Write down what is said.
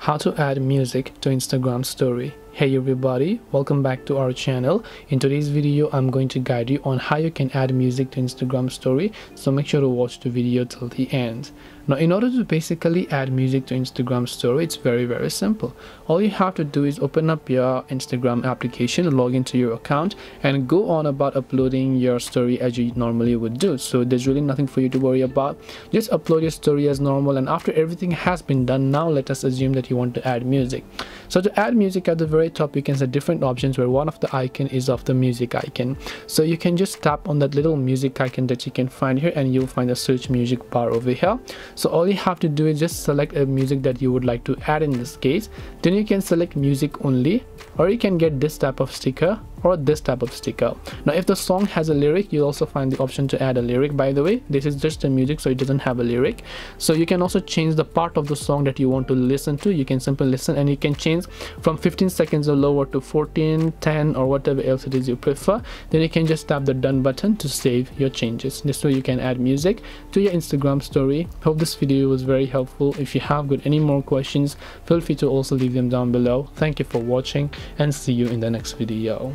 How to add music to Instagram story. Hey everybody, welcome back to our channel. In today's video I'm going to guide you on how you can add music to Instagram story, so make sure to watch the video till the end. Now, in order to basically add music to Instagram story, it's very simple. All you have to do is open up your Instagram application, log into your account, and go on about uploading your story as you normally would do. So there's really nothing for you to worry about. Just upload your story as normal, and after everything has been done, now let us assume that you want to add music. So to add music, at the very top you can set different options, where one of the icon is of the music icon. So you can just tap on that little music icon that you can find here, and you'll find a search music bar over here. So all you have to do is just select a music that you would like to add in this case. Then you can select music only, or you can get this type of sticker or this type of sticker. Now if the song has a lyric, you'll also find the option to add a lyric. By the way, this is just a music, so it doesn't have a lyric. So you can also change the part of the song that you want to listen to. You can simply listen, and you can change from 15 seconds or lower to 14, 10, or whatever else it is you prefer. Then you can just tap the done button to save your changes. This way you can add music to your Instagram story. Hope this video was very helpful. If you have got any more questions, feel free to also leave them down below. Thank you for watching, and see you in the next video.